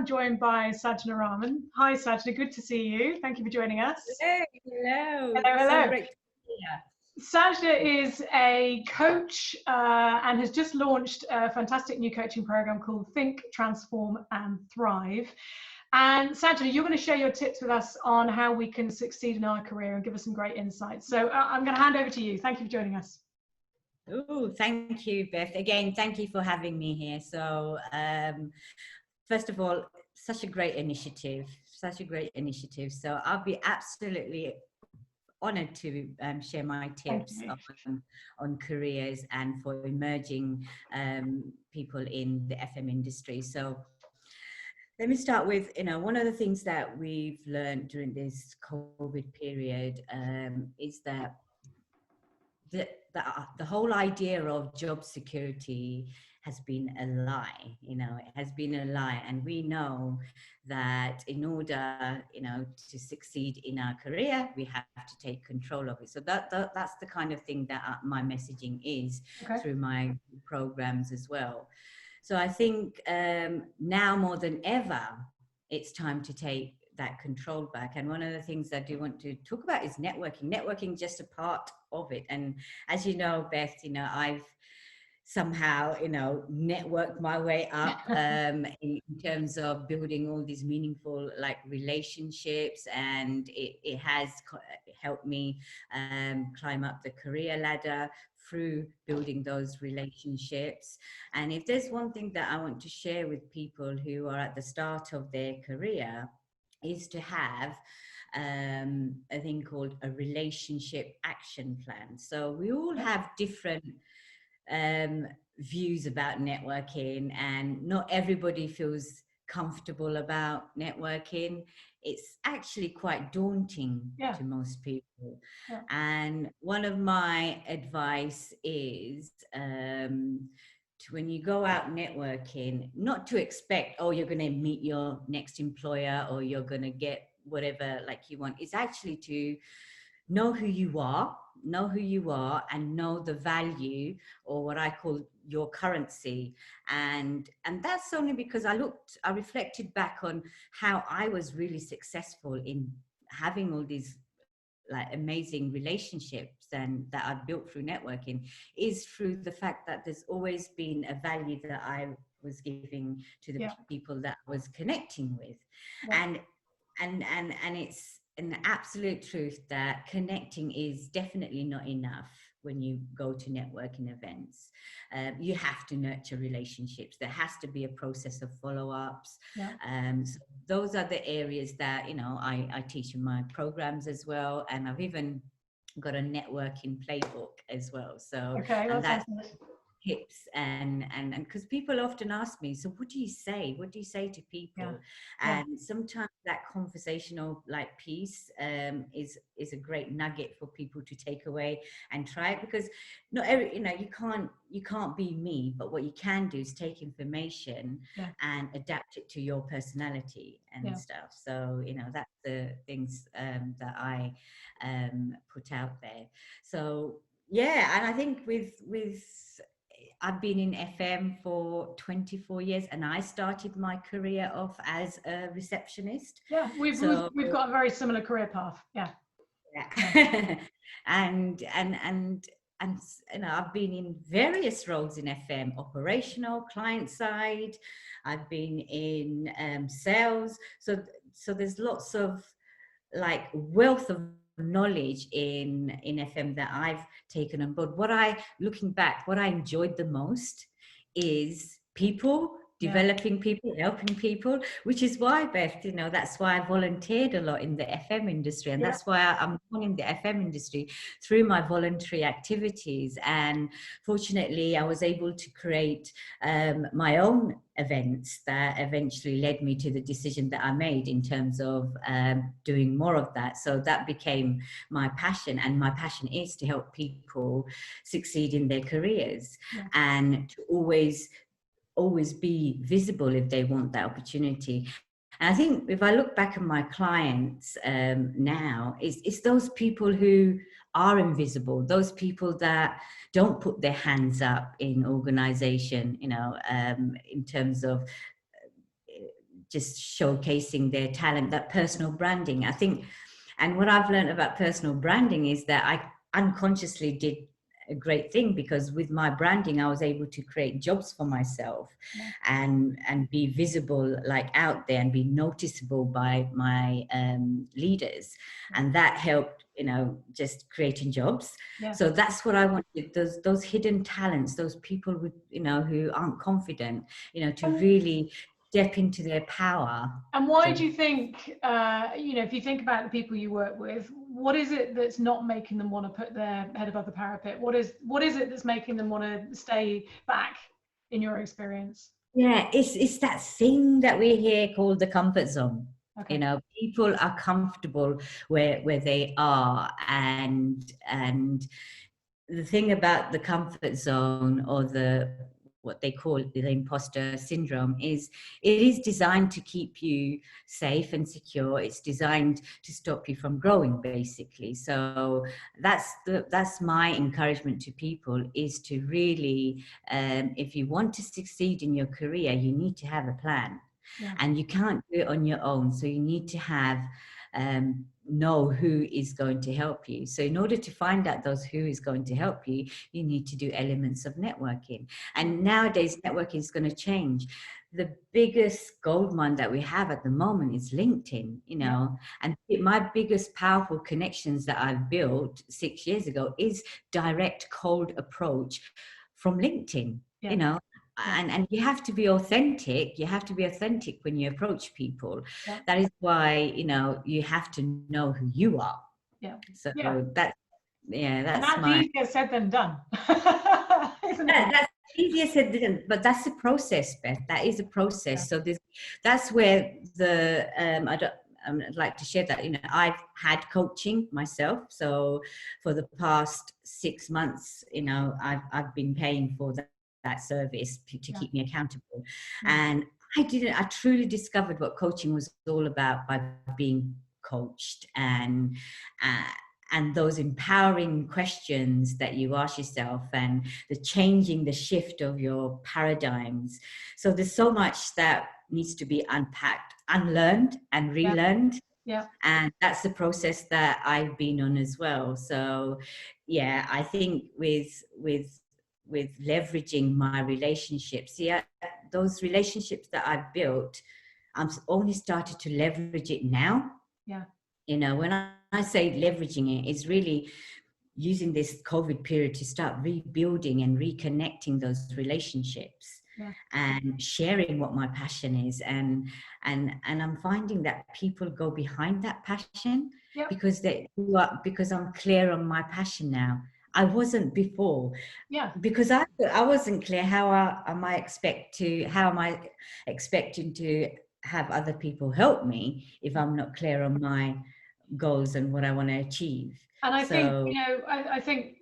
I'm joined by Sajna Rahman. Hi, Sajna. Good to see you. Thank you for joining us. Hello. Hello. Hello, hello. So great to be here. Sajna is a coach and has just launched a fantastic new coaching program called Think, Transform and Thrive. And Sajna, you're going to share your tips with us on how we can succeed in our career and give us some great insights. So I'm going to hand over to you. Thank you for joining us. Oh, thank you, Beth. Again, thank you for having me here. So, first of all, such a great initiative. So I'll be absolutely honored to share my tips on careers and for emerging people in the FM industry. So let me start with, one of the things that we've learned during this COVID period is that the whole idea of job security has been a lie. It has been a lie, and we know that in order to succeed in our career, we have to take control of it. So that's the kind of thing that my messaging is through my programs as well. So I think now more than ever, it's time to take that control back. And one of the things I do want to talk about is networking. Networking is just a part of it. And as you know, Beth, I've somehow, networked my way up in terms of building all these meaningful relationships, and it has helped me climb up the career ladder through building those relationships. And if there's one thing that I want to share with people who are at the start of their career, is to have a thing called a relationship action plan. So we all have different views about networking, and not everybody feels comfortable about networking. It's actually quite daunting to most people. And one of my advice is when you go out networking, not to expect, oh, you're going to meet your next employer or you're going to get whatever you want. It's actually to know who you are and know the value, or what I call your currency. And that's only because I reflected back on how I was really successful in having all these amazing relationships and that I've built through networking, is through the fact that there's always been a value that I was giving to the people that I was connecting with. And it's an absolute truth that connecting is definitely not enough. When you go to networking events, you have to nurture relationships. There has to be a process of follow-ups. So those are the areas that I teach in my programs as well, and I've even got a networking playbook as well. So and that's tips, and because people often ask me, so what do you say to people? And sometimes that conversational piece is a great nugget for people to take away and try it, because not every you can't be me, but what you can do is take information and adapt it to your personality and stuff. So that's the things that I put out there. So and I think with I've been in FM for 24 years, and I started my career off as a receptionist. We've got a very similar career path. And I've been in various roles in FM: operational, client side. I've been in sales. So there's lots of wealth of knowledge in FM that I've taken on board. Looking back, what I enjoyed the most is people, developing people, helping people, which is why, Beth, that's why I volunteered a lot in the FM industry, and that's why I'm in the FM industry through my voluntary activities. And fortunately, I was able to create my own events that eventually led me to the decision that I made in terms of doing more of that. So that became my passion, and my passion is to help people succeed in their careers and to always be visible if they want that opportunity. And I think if I look back at my clients now, it's those people who are invisible, those people that don't put their hands up in organization, in terms of just showcasing their talent, that personal branding. I think, and what I've learned about personal branding is that I unconsciously did a great thing, because with my branding I was able to create jobs for myself, and be visible, like out there, and be noticeable by my leaders, and that helped, you know, just creating jobs. So that's what I wanted, those hidden talents, those people with, you know, who aren't confident, you know, to really step into their power. And why do you think, you know, if you think about the people you work with, what is it that's not making them want to put their head above the parapet? What is it that's making them want to stay back, in your experience? Yeah, it's that thing that we hear called the comfort zone. Okay. You know, people are comfortable where they are, and the thing about the comfort zone, or what they call the imposter syndrome, is it is designed to keep you safe and secure. It's designed to stop you from growing, basically. So that's my encouragement to people, is to really, if you want to succeed in your career, you need to have a plan. And you can't do it on your own. So you need to have know who is going to help you. So in order to find out those who is going to help you, you need to do elements of networking. And nowadays networking is going to change. The biggest goldmine that we have at the moment is LinkedIn, you know, and my biggest powerful connections that I've built 6 years ago is direct cold approach from LinkedIn, you know. And you have to be authentic. You have to be authentic when you approach people. That is why, you know, you have to know who you are. So that's easier said than done. Isn't it? That's easier said than done, but that's a process, Beth. That is a process. So that's where I'd like to share that, you know, I've had coaching myself. So for the past 6 months, you know, I've been paying for that service to keep me accountable. And I truly discovered what coaching was all about by being coached, and those empowering questions that you ask yourself, and the shift of your paradigms. So there's so much that needs to be unpacked, unlearned and relearned. And that's the process that I've been on as well. So yeah, I think with leveraging my relationships, those relationships that I've built, I'm only started to leverage it now. You know, when I say leveraging it, it's really using this COVID period to start rebuilding and reconnecting those relationships, and sharing what my passion is. And I'm finding that people go behind that passion because I'm clear on my passion now. I wasn't before, because I wasn't clear. How am I expecting to have other people help me if I'm not clear on my goals and what I want to achieve? And I think, you know, I think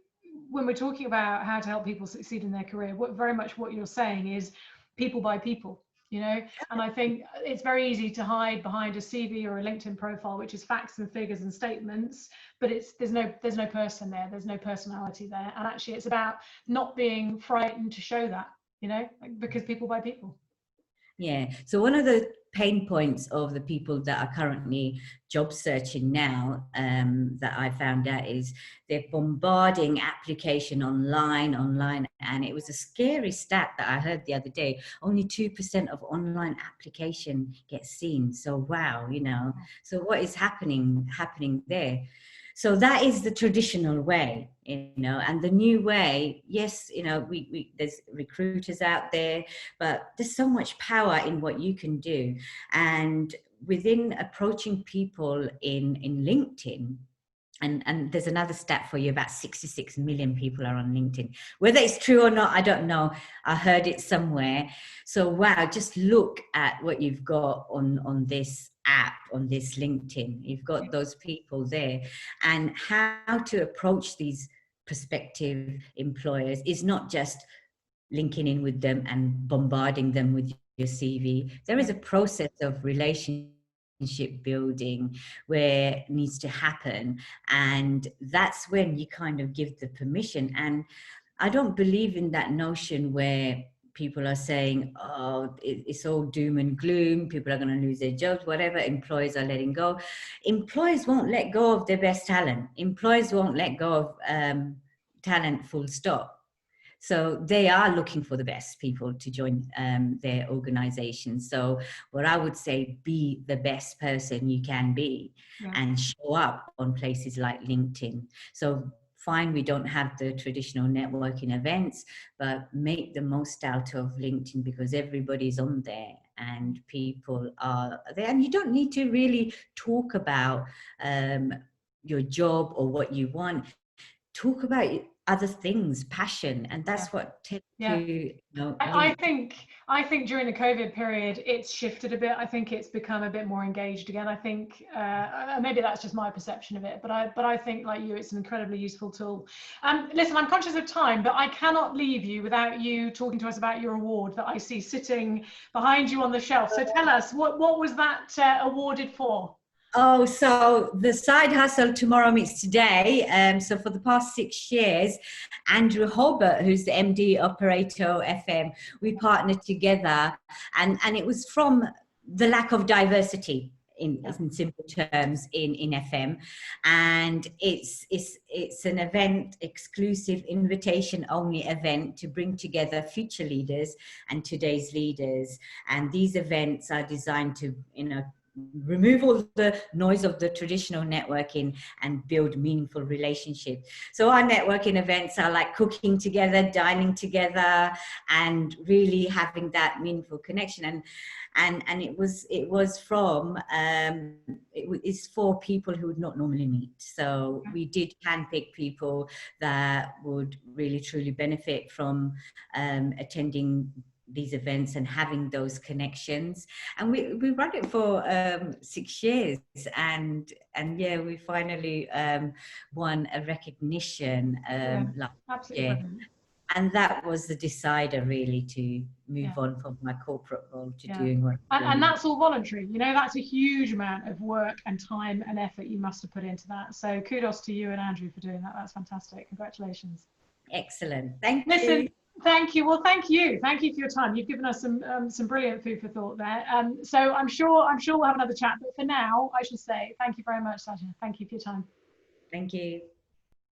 when we're talking about how to help people succeed in their career, very much what you're saying is people by people. You know, and I think it's very easy to hide behind a CV or a LinkedIn profile, which is facts and figures and statements, but there's no person there, there's no personality there. And actually it's about not being frightened to show that, you know, because people by people. Yeah. So one of the pain points of the people that are currently job searching now, that I found out, is they're bombarding application online. And it was a scary stat that I heard the other day. Only 2% of online application gets seen. So wow, you know, so what is happening there? So that is the traditional way, you know, and the new way, yes, you know, there's recruiters out there, but there's so much power in what you can do. And within approaching people in LinkedIn, and there's another stat for you, about 66 million people are on LinkedIn. Whether it's true or not, I don't know. I heard it somewhere. So wow, just look at what you've got on this app, on this LinkedIn. You've got those people there. And how to approach these prospective employers is not just linking in with them and bombarding them with your CV. There is a process of relationship building where it needs to happen, and that's when you kind of give the permission. And I don't believe in that notion where people are saying, oh, it's all doom and gloom, people are going to lose their jobs, whatever, employers are letting go. Employers won't let go of their best talent. Employers won't let go of talent, full stop. So they are looking for the best people to join their organization. So what I would say, be the best person you can be, and show up on places like LinkedIn. So fine, we don't have the traditional networking events, but make the most out of LinkedIn, because everybody's on there and people are there. And you don't need to really talk about your job or what you want. Talk about other things, passion, and that's what tends to, you know, I think during the COVID period it's shifted a bit. I think it's become a bit more engaged again. I think maybe that's just my perception of it, but I think, like you, it's an incredibly useful tool. Listen, I'm conscious of time, but I cannot leave you without you talking to us about your award that I see sitting behind you on the shelf. So tell us, what was that awarded for? Oh, so the Side Hustle Tomorrow Meets Today. So for the past 6 years, Andrew Hobart, who's the MD Operator FM, we partnered together, and it was from the lack of diversity in simple terms in FM, and it's an event, exclusive, invitation only event to bring together future leaders and today's leaders. And these events are designed to, you know, remove all the noise of the traditional networking and build meaningful relationships. So our networking events are like cooking together, dining together, and really having that meaningful connection. And it was from it's for people who would not normally meet. So we did handpick people that would really truly benefit from attending these events and having those connections. And we run it for 6 years, and yeah, we finally won a recognition last year. Brilliant. And that was the decider, really, to move on from my corporate role to doing what I'm doing. And that's all voluntary. You know, that's a huge amount of work and time and effort you must have put into that. So kudos to you and Andrew for doing that. That's fantastic. Congratulations. Excellent. Thank you. Thank you. Well, thank you. Thank you for your time. You've given us some brilliant food for thought there. So I'm sure we'll have another chat. But for now, I should say thank you very much, Sajna. Thank you for your time. Thank you.